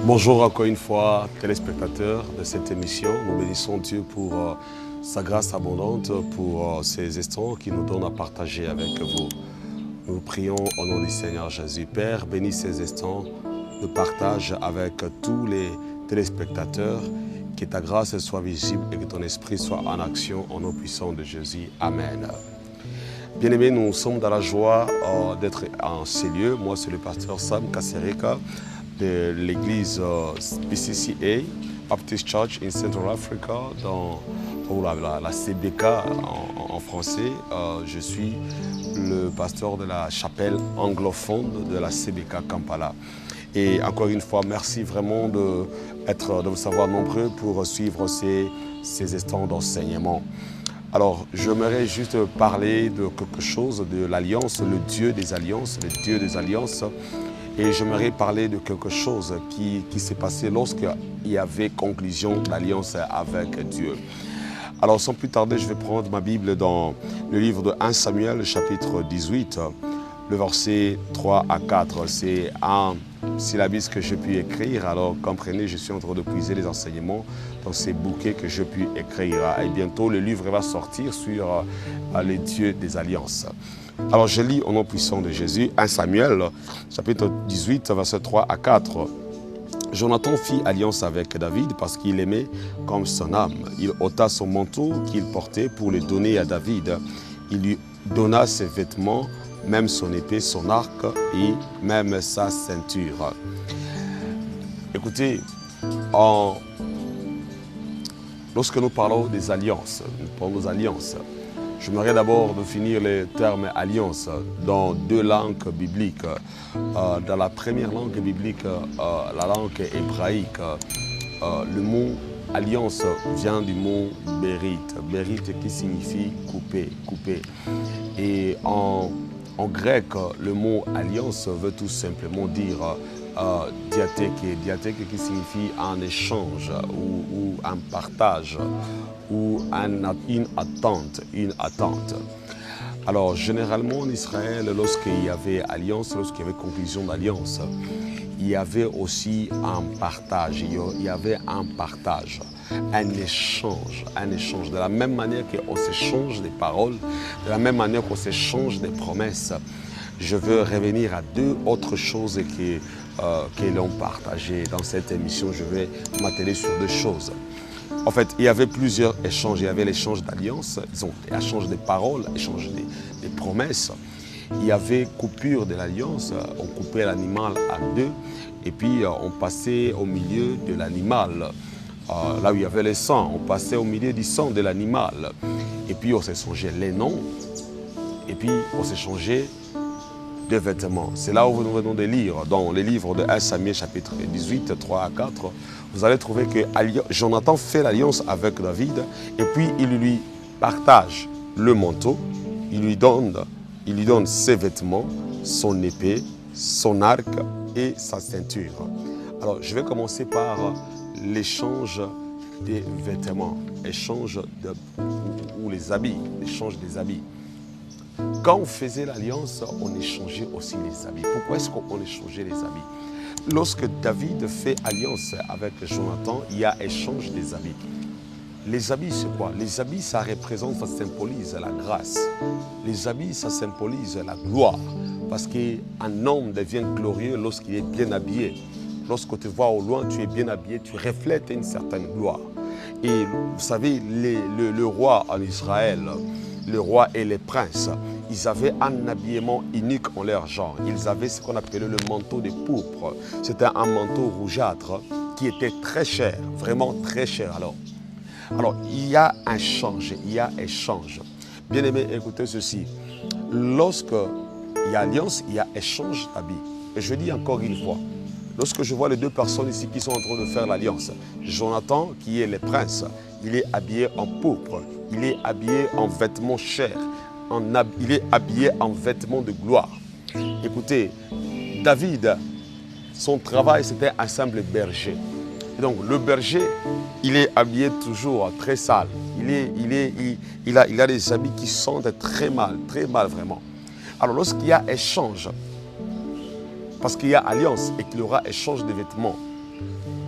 Bonjour encore une fois, téléspectateurs de cette émission. Nous bénissons Dieu pour sa grâce abondante, pour ces instants qu'il nous donne à partager avec vous. Nous prions au nom du Seigneur Jésus. Père, bénis ces instants de partage avec tous les téléspectateurs. Que ta grâce soit visible et que ton esprit soit en action au nom puissant de Jésus. Amen. Bien-aimés, nous sommes dans la joie d'être en ces lieux. Moi, c'est le pasteur Sam Kasereka de l'église PCCA, Baptist Church in Central Africa, dans la CBK en français. Je suis le pasteur de la chapelle anglophone de la CBK Kampala. Et encore une fois, merci vraiment de vous savoir nombreux pour suivre ces instants d'enseignement. Alors, j'aimerais juste parler de quelque chose, de l'alliance, le Dieu des alliances, le Dieu des alliances. Et j'aimerais parler de quelque chose qui s'est passé lorsqu'il y avait conclusion d'alliance avec Dieu. Alors, sans plus tarder, je vais prendre ma Bible dans le livre de 1 Samuel, chapitre 18, le verset 3 à 4. C'est un syllabus que j'ai pu écrire. Alors, comprenez, je suis en train de puiser les enseignements dans ces bouquets que j'ai pu écrire. Et bientôt, le livre va sortir sur les dieux des alliances. Alors, je lis au nom puissant de Jésus, 1 Samuel, chapitre 18, verset 3 à 4. Jonathan fit alliance avec David parce qu'il aimait comme son âme. Il ôta son manteau qu'il portait pour le donner à David. Il lui donna ses vêtements, même son épée, son arc et même sa ceinture. Écoutez, lorsque nous parlons des alliances, j'aimerais d'abord définir les termes alliance dans deux langues bibliques. Dans la première langue biblique, la langue hébraïque, le mot alliance vient du mot bérite. Bérite qui signifie couper, couper. Et en grec, le mot alliance veut tout simplement dire diathèque. Diathèque qui signifie un échange ou un partage ou une attente. Alors, généralement en Israël, lorsqu'il y avait alliance, lorsqu'il y avait conclusion d'alliance, il y avait aussi un partage, un échange. De la même manière qu'on s'échange des paroles, de la même manière qu'on s'échange des promesses, je veux revenir à deux autres choses que l'on partageait dans cette émission. Je vais m'atteler sur deux choses. En fait, il y avait plusieurs échanges. Il y avait l'échange d'alliance, l'échange des paroles, l'échange des promesses. Il y avait coupure de l'alliance. On coupait l'animal à deux et puis on passait au milieu de l'animal. Là où il y avait le sang, on passait au milieu du sang de l'animal. Et puis on s'échangeait les noms et puis on s'échangeait des vêtements. C'est là où nous venons de lire dans les livres de 1 Samuel chapitre 18, 3 à 4. Vous allez trouver que Jonathan fait l'alliance avec David et puis il lui partage le manteau, il lui donne ses vêtements, son épée, son arc et sa ceinture. Alors je vais commencer par l'échange des vêtements, ou les habits, l'échange des habits. Quand on faisait l'alliance, on échangeait aussi les habits. Pourquoi est-ce qu'on échangeait les habits? Lorsque David fait alliance avec Jonathan, il y a échange des habits. Les habits, c'est quoi? Les habits, ça représente, ça symbolise la grâce. Les habits, ça symbolise la gloire. Parce qu'un homme devient glorieux lorsqu'il est bien habillé. Lorsque tu vois au loin, tu es bien habillé, tu reflètes une certaine gloire. Et vous savez, le roi en Israël, le roi et les princes, ils avaient un habillement unique en leur genre. Ils avaient ce qu'on appelait le manteau de pourpre. C'était un manteau rougeâtre qui était très cher, vraiment très cher. Alors, il y a un échange. Bien aimé, écoutez ceci. Lorsqu'il y a alliance, il y a échange d'habits. Et je dis encore une fois, lorsque je vois les deux personnes ici qui sont en train de faire l'alliance, Jonathan, qui est le prince, il est habillé en pourpre, il est habillé en vêtements chers, il est habillé en vêtements de gloire. Écoutez, David, son travail, c'était un simple berger. Et donc, le berger, il est habillé toujours très sale. Il a des habits qui sentent très mal vraiment. Alors, lorsqu'il y a échange, parce qu'il y a alliance et qu'il y aura échange de vêtements,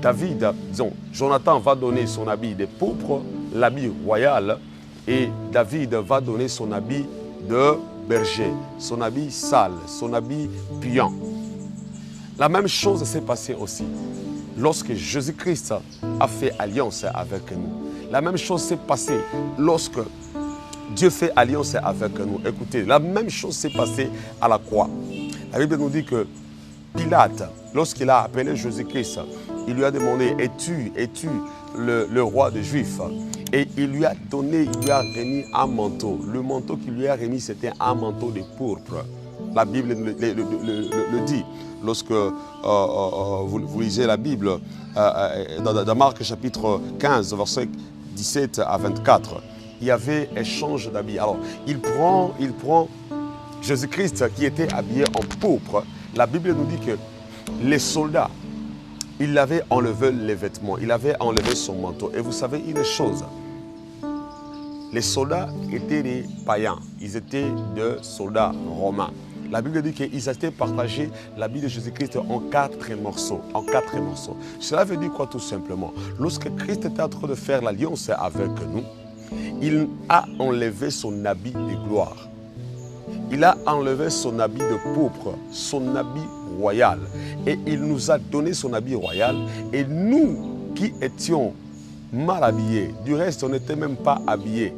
David, disons, Jonathan va donner son habit de pourpre, l'habit royal, et David va donner son habit de berger, son habit sale, son habit puant. La même chose s'est passée aussi lorsque Jésus-Christ a fait alliance avec nous. La même chose s'est passée lorsque Dieu fait alliance avec nous. Écoutez, la même chose s'est passée à la croix. La Bible nous dit que Pilate, lorsqu'il a appelé Jésus-Christ, il lui a demandé, es-tu le roi des Juifs? Et il lui a donné, il lui a remis un manteau. Le manteau qu'il lui a remis, c'était un manteau de pourpre. La Bible le dit. Lorsque vous lisez la Bible, dans Marc chapitre 15, versets 17 à 24, il y avait échange d'habits. Alors, il prend Jésus-Christ qui était habillé en pourpre. La Bible nous dit que les soldats, il avait enlevé les vêtements, il avait enlevé son manteau. Et vous savez une chose, les soldats étaient des païens, ils étaient des soldats romains. La Bible dit qu'ils étaient partagés l'habit de Jésus-Christ en 4 morceaux. En 4 morceaux. Cela veut dire quoi tout simplement? Lorsque Christ était en train de faire l'alliance avec nous, il a enlevé son habit de gloire. Il a enlevé son habit de pourpre, son habit royal. Et il nous a donné son habit royal. Et nous qui étions mal habillés, du reste on n'était même pas habillés.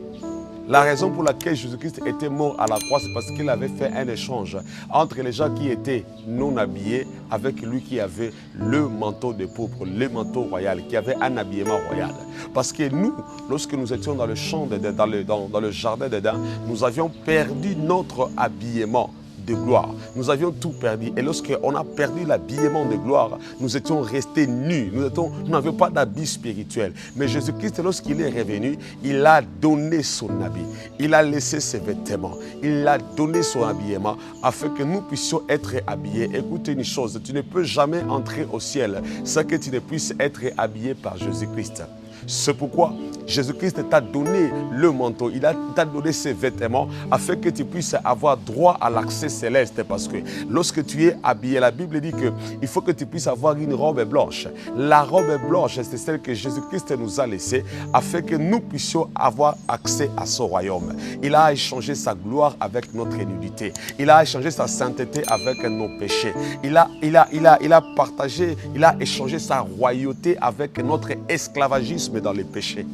La raison pour laquelle Jésus-Christ était mort à la croix, c'est parce qu'il avait fait un échange entre les gens qui étaient non habillés avec lui qui avait le manteau de pourpre, le manteau royal, qui avait un habillement royal. Parce que nous, lorsque nous étions dans le champ, dans le jardin d'Éden, nous avions perdu notre habillement de gloire. Nous avions tout perdu. Et lorsqu'on a perdu l'habillement de gloire, nous étions restés nus. Nous n'avions pas d'habit spirituel. Mais Jésus-Christ, lorsqu'il est revenu, il a donné son habit. Il a laissé ses vêtements. Il a donné son habillement afin que nous puissions être habillés. Écoutez une chose, tu ne peux jamais entrer au ciel sans que tu ne puisses être habillé par Jésus-Christ. C'est pourquoi Jésus-Christ t'a donné le manteau, il t'a donné ses vêtements afin que tu puisses avoir droit à l'accès céleste. Parce que lorsque tu es habillé, la Bible dit qu'il faut que tu puisses avoir une robe blanche. La robe blanche, c'est celle que Jésus-Christ nous a laissée afin que nous puissions avoir accès à son royaume. Il a échangé sa gloire avec notre nudité. Il a échangé sa sainteté avec nos péchés. Il a partagé, il a échangé sa royauté avec notre esclavagisme dans les péchés.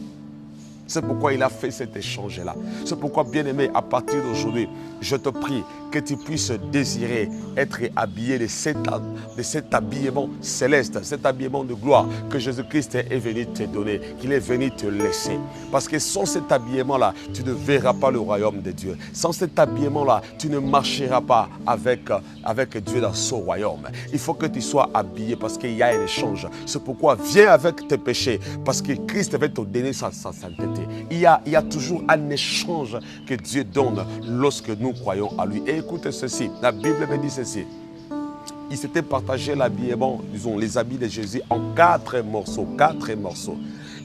C'est pourquoi il a fait cet échange-là. C'est pourquoi, bien-aimé, à partir d'aujourd'hui, je te prie que tu puisses désirer être habillé de cet habillement céleste, cet habillement de gloire que Jésus-Christ est venu te donner, qu'il est venu te laisser. Parce que sans cet habillement-là, tu ne verras pas le royaume de Dieu. Sans cet habillement-là, tu ne marcheras pas avec Dieu dans son royaume. Il faut que tu sois habillé parce qu'il y a un échange. C'est pourquoi viens avec tes péchés parce que Christ va te donner sa sainteté. Il y a toujours un échange que Dieu donne lorsque nous croyons à lui. Et écoutez ceci, la Bible me dit ceci. Il s'était partagé l'habillement, disons, les habits de Jésus en 4 morceaux. 4 morceaux.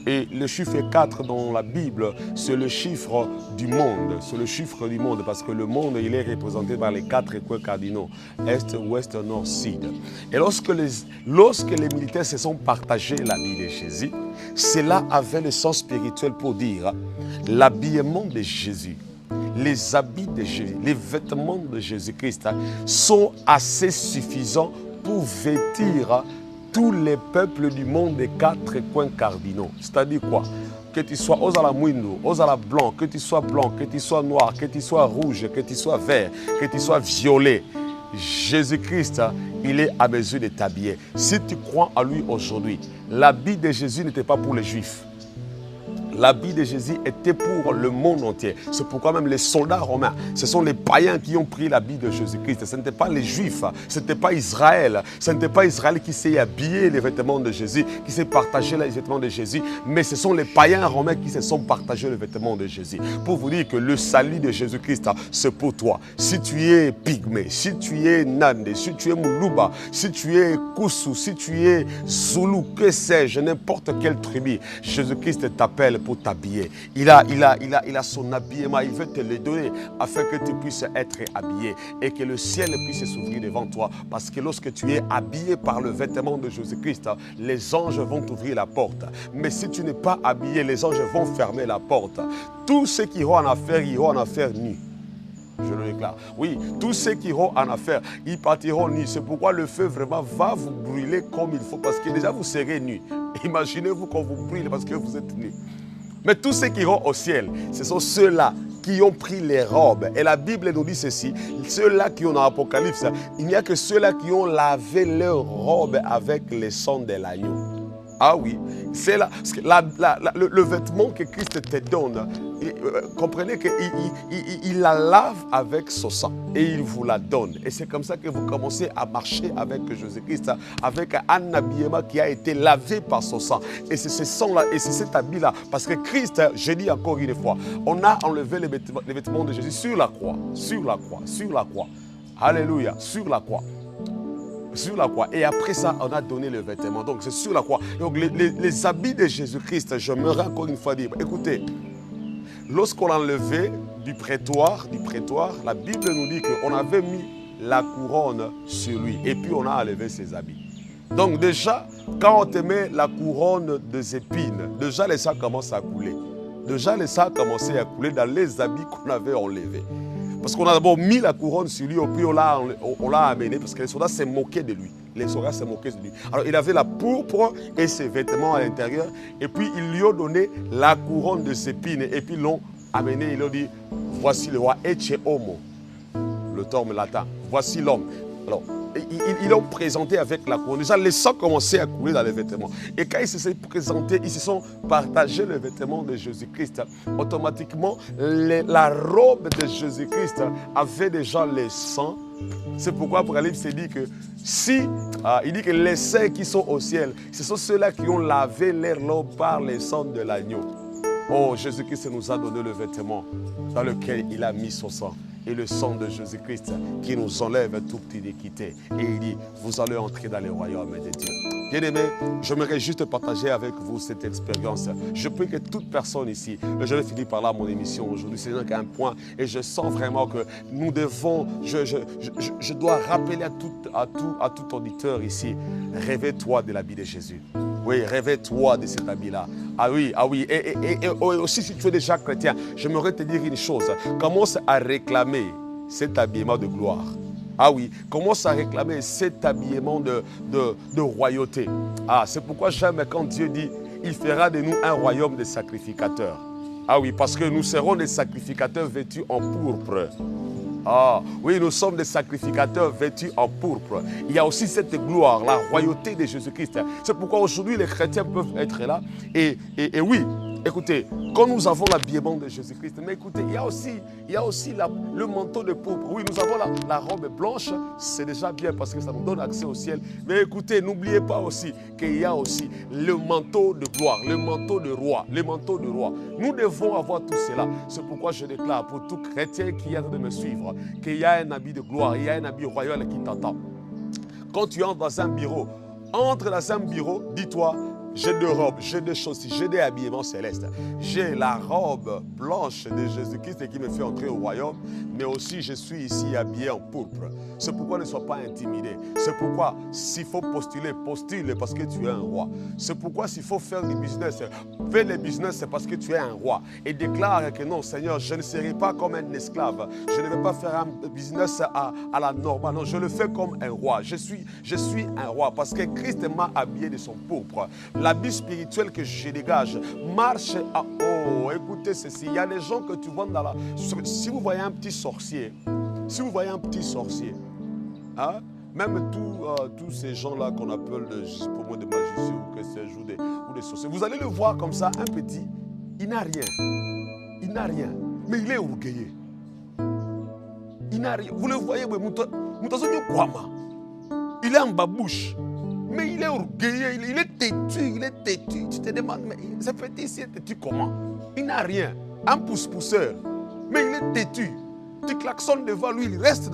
Et le chiffre 4 dans la Bible, c'est le chiffre du monde. C'est le chiffre du monde parce que le monde, il est représenté par les 4 coins cardinaux. Est, ouest, nord, sud. Et lorsque les militaires se sont partagés l'habit de Jésus, cela avait le sens spirituel pour dire l'habillement de Jésus. Les habits de Jésus, les vêtements de Jésus-Christ sont assez suffisants pour vêtir tous les peuples du monde des 4 coins cardinaux. C'est-à-dire quoi? Que tu sois aux ala mouindo, aux ala blanc, que tu sois blanc, que tu sois noir, que tu sois rouge, que tu sois vert, que tu sois violet. Jésus-Christ, il est à mesure de t'habiller. Si tu crois en lui aujourd'hui, l'habit de Jésus n'était pas pour les Juifs. L'habit de Jésus était pour le monde entier. C'est pourquoi même les soldats romains, ce sont les païens qui ont pris l'habit de Jésus-Christ. Ce n'était pas les Juifs, ce n'était pas Israël. Ce n'était pas Israël qui s'est habillé les vêtements de Jésus, qui s'est partagé les vêtements de Jésus, mais ce sont les païens romains qui se sont partagés les vêtements de Jésus. Pour vous dire que le salut de Jésus-Christ, c'est pour toi. Si tu es pygmée, si tu es nandé, si tu es moulouba, si tu es koussou, si tu es zoulou, que sais-je, n'importe quelle tribu, Jésus-Christ t'appelle pour t'habiller. Il a son habillement, il veut te le donner afin que tu puisses être habillé et que le ciel puisse s'ouvrir devant toi. Parce que lorsque tu es habillé par le vêtement de Jésus-Christ, les anges vont t'ouvrir la porte. Mais si tu n'es pas habillé, les anges vont fermer la porte. Tous ceux qui iront en affaire nus. Je le déclare. Oui, tous ceux qui iront en affaire, ils partiront nus. C'est pourquoi le feu vraiment va vous brûler comme il faut. Parce que déjà vous serez nus. Imaginez-vous qu'on vous brûle parce que vous êtes nus. Mais tous ceux qui iront au ciel, ce sont ceux-là qui ont pris les robes. Et la Bible nous dit ceci, ceux-là qui ont dans l'Apocalypse, il n'y a que ceux-là qui ont lavé leurs robes avec le sang de l'agneau. Ah oui, c'est là, le vêtement que Christ te donne, comprenez qu'il la lave avec son sang et il vous la donne. Et c'est comme ça que vous commencez à marcher avec Jésus-Christ, avec un habillement qui a été lavé par son sang. Et c'est ce sang-là, et c'est cet habit-là. Parce que Christ, je dis encore une fois, on a enlevé les vêtements de Jésus sur la croix, sur la croix, sur la croix. Alléluia, sur la croix. Sur la croix. Et après ça, on a donné le vêtement. Donc, c'est sur la croix. Donc, les habits de Jésus-Christ, je me rends encore une fois dire, écoutez, lorsqu'on l'a enlevé du prétoire, la Bible nous dit qu'on avait mis la couronne sur lui. Et puis, on a enlevé ses habits. Donc, déjà, quand on te met la couronne des épines, déjà, les sangs commencent à couler. Déjà, les sangs commençaient à couler dans les habits qu'on avait enlevés. Parce qu'on a d'abord mis la couronne sur lui, et puis on l'a amené, parce que les soldats s'est moqués de lui. Les soldats s'est moqués de lui. Alors il avait la pourpre et ses vêtements à l'intérieur, et puis ils lui ont donné la couronne de ses épines, et puis ils l'ont amené, ils lui ont dit, voici le roi Ecce Homo, le terme latin, voici l'homme. Alors, ils l'ont présenté avec la couronne. Déjà, les sangs commençaient à couler dans les vêtements. Et quand ils se sont présentés, ils se sont partagés les vêtements de Jésus-Christ. Automatiquement, la robe de Jésus-Christ avait déjà les sangs. C'est pourquoi Apocalypse dit que il dit que les saints qui sont au ciel, ce sont ceux-là qui ont lavé leur robe par les sangs de l'agneau. Oh, Jésus-Christ nous a donné le vêtement dans lequel il a mis son sang. Et le sang de Jésus-Christ qui nous enlève toute iniquité. Et il dit, vous allez entrer dans le royaume de Dieu. Bien-aimés, j'aimerais juste partager avec vous cette expérience. Je prie que toute personne ici, je vais finir par là mon émission aujourd'hui, c'est donc un point, et je sens vraiment que nous devons, je dois rappeler à tout auditeur ici, rêvez-toi de l'habit de Jésus. Oui, rêvez-toi de cet habit-là. Ah oui. Et aussi, si tu es déjà chrétien, j'aimerais te dire une chose. Commence à réclamer cet habillement de gloire. Ah oui, commence à réclamer cet habillement de royauté. Ah, c'est pourquoi j'aime quand Dieu dit, il fera de nous un royaume de sacrificateurs. Ah oui, parce que nous serons des sacrificateurs vêtus en pourpre. Ah oui, nous sommes des sacrificateurs vêtus en pourpre. Il y a aussi cette gloire, la royauté de Jésus-Christ. C'est pourquoi aujourd'hui les chrétiens peuvent être là. Et oui, écoutez, quand nous avons l'habillement de Jésus-Christ, mais écoutez, il y a aussi le manteau de pourpre. Oui, nous avons la robe blanche, c'est déjà bien parce que ça nous donne accès au ciel. Mais écoutez, n'oubliez pas aussi qu'il y a aussi le manteau de gloire, le manteau de roi, le manteau de roi. Nous devons avoir tout cela. C'est pourquoi je déclare pour tout chrétien qui est en train de me suivre qu'il y a un habit de gloire, il y a un habit royal qui t'attend. Quand tu entres dans un bureau, entre dans un bureau, dis-toi, j'ai deux robes, j'ai deux chaussures, j'ai des habillements célestes. J'ai la robe blanche de Jésus-Christ qui me fait entrer au royaume, mais aussi je suis ici habillé en pourpre. C'est pourquoi ne sois pas intimidé. C'est pourquoi s'il faut postuler, postule parce que tu es un roi. C'est pourquoi s'il faut faire du business, fais le business c'est parce que tu es un roi. Et déclare que non Seigneur, je ne serai pas comme un esclave. Je ne vais pas faire un business à la normale. Non, je le fais comme un roi. Je suis un roi parce que Christ m'a habillé de son pourpre. L'habit spirituel que je dégage marche à... Oh, écoutez ceci. Il y a des gens que tu vois dans la... Si vous voyez un petit sorcier, hein, même tous ces gens-là qu'on appelle pour moi des magiciens ou que sais-je, ou des sorciers, vous allez le voir comme ça, un petit, il n'a rien, mais il est orgueilleux. Il n'a rien. Vous le voyez, il est en babouche. Mais il est orgueilleux, il est têtu, Tu te demandes, mais ce petit-ci est têtu comment? Il n'a rien. Un pouce-pousseur. Mais il est têtu. Tu klaxonnes devant lui, il reste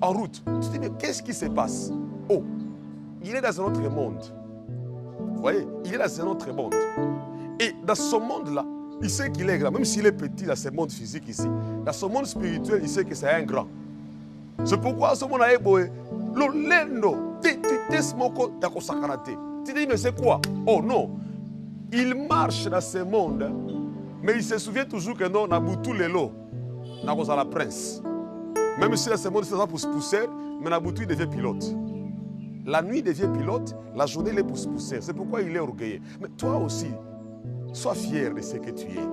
en route. Tu te dis, mais qu'est-ce qui se passe? Oh, il est dans un autre monde. Vous voyez, il est dans un autre monde. Et dans ce monde-là, il sait qu'il est grand. Même s'il est petit dans ce monde physique ici, dans ce monde spirituel, il sait que c'est un grand. C'est pourquoi ce monde est beau. L'olendo, tu dis, mais c'est quoi? Oh non. Il marche dans ce monde, mais il se souvient toujours que non, Nabutu Lelo, Nagosa la prince. Même si dans ce monde, c'est ça pour se pousser, mais Nabutu il devient pilote. La nuit il devient pilote, la journée il est pour se pousser. C'est pourquoi il est orgueilleux. Mais toi aussi, sois fier de ce que tu es.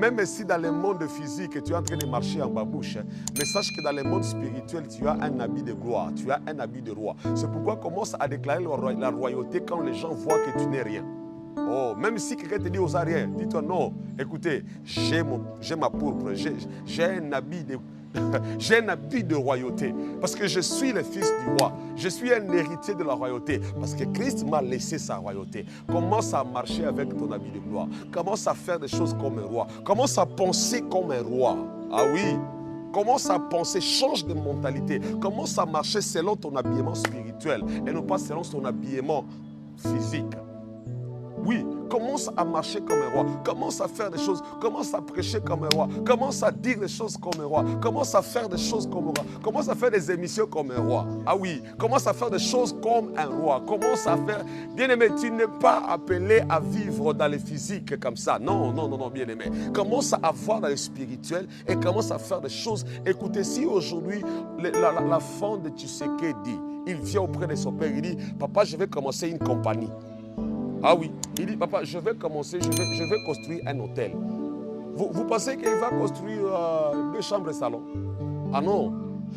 Même si dans le monde physique, tu es en train de marcher en babouche, mais sache que dans le monde spirituel, tu as un habit de gloire, tu as un habit de roi. C'est pourquoi commence à déclarer la royauté quand les gens voient que tu n'es rien. Oh, même si quelqu'un te dit aux arrières, dis-toi non, écoutez, j'ai ma pourpre, j'ai un habit de j'ai un habit de royauté parce que je suis le fils du roi. Je suis un héritier de la royauté parce que Christ m'a laissé sa royauté. Commence à marcher avec ton habit de gloire. Commence à faire des choses comme un roi. Commence à penser comme un roi. Ah oui. Commence à penser, change de mentalité. Commence à marcher selon ton habillement spirituel et non pas selon ton habillement physique. Oui, commence à marcher comme un roi. Commence à faire des choses. Commence à prêcher comme un roi. Commence à dire des choses comme un roi. Commence à faire des choses comme un roi. Commence à faire des émissions comme un roi. Ah oui, commence à faire des choses comme un roi. Commence à faire... Bien-aimé, tu n'es pas appelé à vivre dans le physique comme ça. Non, non, non, non, bien-aimé. Commence à voir dans le spirituel et commence à faire des choses. Écoutez, si aujourd'hui, la femme de Tshisekedi dit, il vient auprès de son père, il dit, papa, je vais commencer une compagnie. Ah oui, il dit, papa, je vais commencer, je vais construire un hôtel. Vous pensez qu'il va construire 2 chambres et salon? Ah non.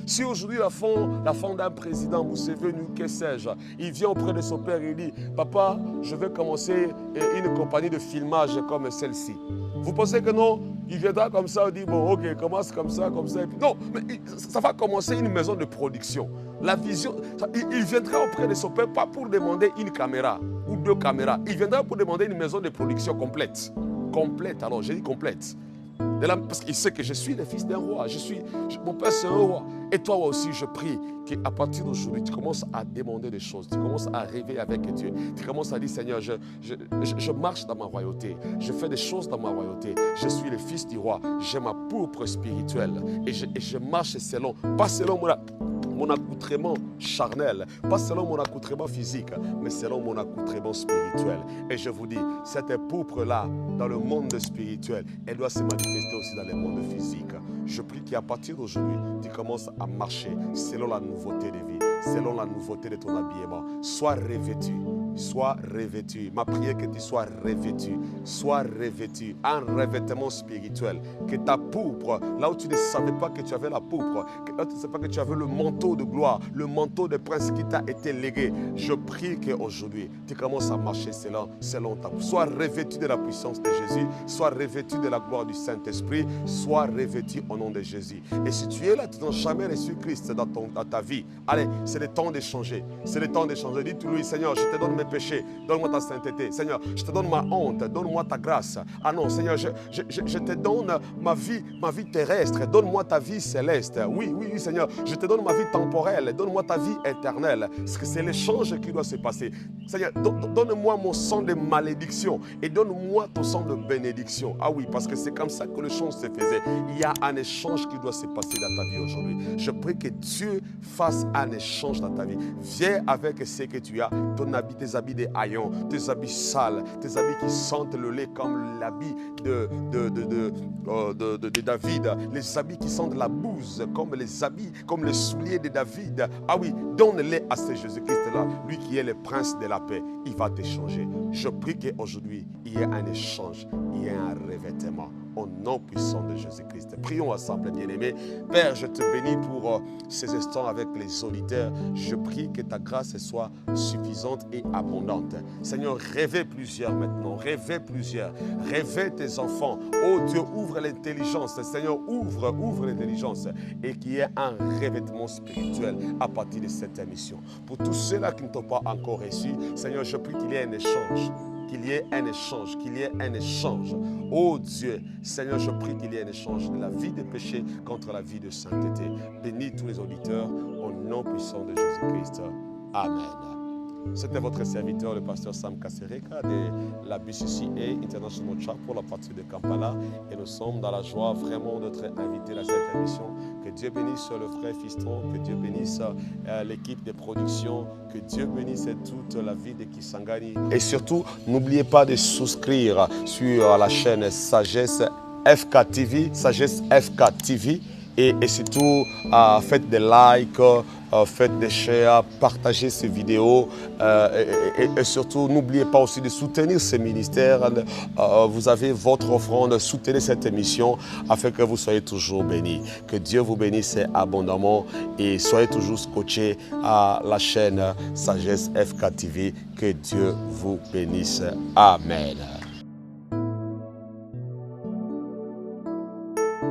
Si aujourd'hui la femme d'un président, Museveni, que sais-je, il vient auprès de son père et il dit, papa, je vais commencer une compagnie de filmage comme celle-ci. Vous pensez que non? Il viendra comme ça, il dit, bon, ok, commence comme ça, et puis non, mais ça va commencer une maison de production. La vision, il viendra auprès de son père, pas pour demander une caméra ou 2 caméras. Il viendra pour demander une maison de production complète. Complète, alors j'ai dit complète. Parce qu'il sait que je suis le fils d'un roi. Mon père, c'est un roi. Et toi aussi, je prie qu'à partir d'aujourd'hui, tu commences à demander des choses. Tu commences à rêver avec Dieu. Tu commences à dire, Seigneur, je marche dans ma royauté. Je fais des choses dans ma royauté. Je suis le fils du roi. J'ai ma pourpre spirituelle. Et je marche selon, pas selon mon accoutrement charnel, pas selon mon accoutrement physique, mais selon mon accoutrement spirituel. Et je vous dis, cette pourpre-là, dans le monde spirituel, elle doit se manifester aussi dans le monde physique. Je prie qu'à partir d'aujourd'hui, tu commences à marcher selon la nouveauté de vie, selon la nouveauté de ton habillement. Sois revêtu. Sois revêtu. Ma prière que tu sois revêtu. Sois revêtu. Un revêtement spirituel. Que ta pourpre, là où tu ne savais pas que tu avais la pourpre, là où tu ne savais pas que tu avais le manteau de gloire, le manteau de prince qui t'a été légué. Je prie qu'aujourd'hui, tu commences à marcher selon ta pourpre. Sois revêtu de la puissance de Jésus. Sois revêtu de la gloire du Saint-Esprit. Sois revêtu au nom de Jésus. Et si tu es là, tu n'as jamais reçu Christ dans ta vie. Allez, c'est le temps de changer. C'est le temps de changer. Dis-lui, Seigneur, je te donne mes péchés, donne-moi ta sainteté. Seigneur, je te donne ma honte, donne-moi ta grâce. Ah non, Seigneur, je te donne ma vie terrestre, donne-moi ta vie céleste. Oui, Seigneur, je te donne ma vie temporelle, donne-moi ta vie éternelle. Parce que c'est l'échange qui doit se passer. Seigneur, donne-moi mon sang de malédiction et donne-moi ton sang de bénédiction. Ah oui, parce que c'est comme ça que l'échange se faisait. Il y a un échange qui doit se passer dans ta vie aujourd'hui. Je prie que Dieu fasse un échange dans ta vie. Viens avec ce que tu as, tes habits de haillons, tes habits sales, tes habits qui sentent le lait comme l'habit de David, les habits qui sentent la bouse comme les habits, comme les souliers de David. Ah oui, donne-les à ce Jésus-Christ-là, lui qui est le prince de la paix. Il va t'échanger. Je prie qu'aujourd'hui, il y ait un échange, il y ait un revêtement. Au nom puissant de Jésus-Christ. Prions ensemble, bien-aimés. Père, je te bénis pour ces instants avec les auditeurs. Je prie que ta grâce soit suffisante et abondante. Seigneur, rêvez plusieurs maintenant. Rêvez plusieurs. Rêvez tes enfants. Oh Dieu, ouvre l'intelligence. Seigneur, ouvre l'intelligence. Et qu'il y ait un revêtement spirituel à partir de cette émission. Pour tous ceux-là qui ne t'ont pas encore reçu, Seigneur, je prie qu'il y ait un échange. Qu'il y ait un échange, qu'il y ait un échange. Oh Dieu, Seigneur, je prie qu'il y ait un échange de la vie de péché contre la vie de sainteté. Bénis tous les auditeurs au nom puissant de Jésus-Christ. Amen. C'était votre serviteur, le pasteur Sam Kasereka de la BCCA International Church pour la partie de Kampala. Et nous sommes dans la joie vraiment d'être invités à cette émission. Que Dieu bénisse le frère Fiston, que Dieu bénisse l'équipe de production, que Dieu bénisse toute la vie de Kisangani. Et surtout, n'oubliez pas de souscrire sur la chaîne Sagesse FK TV, Sagesse FK TV. Et surtout, faites des likes, faites des shares, partagez ces vidéos. Et surtout, n'oubliez pas aussi de soutenir ce ministère. Vous avez votre offrande, soutenez cette émission afin que vous soyez toujours bénis. Que Dieu vous bénisse abondamment et soyez toujours scotchés à la chaîne Sagesse FK TV. Que Dieu vous bénisse. Amen.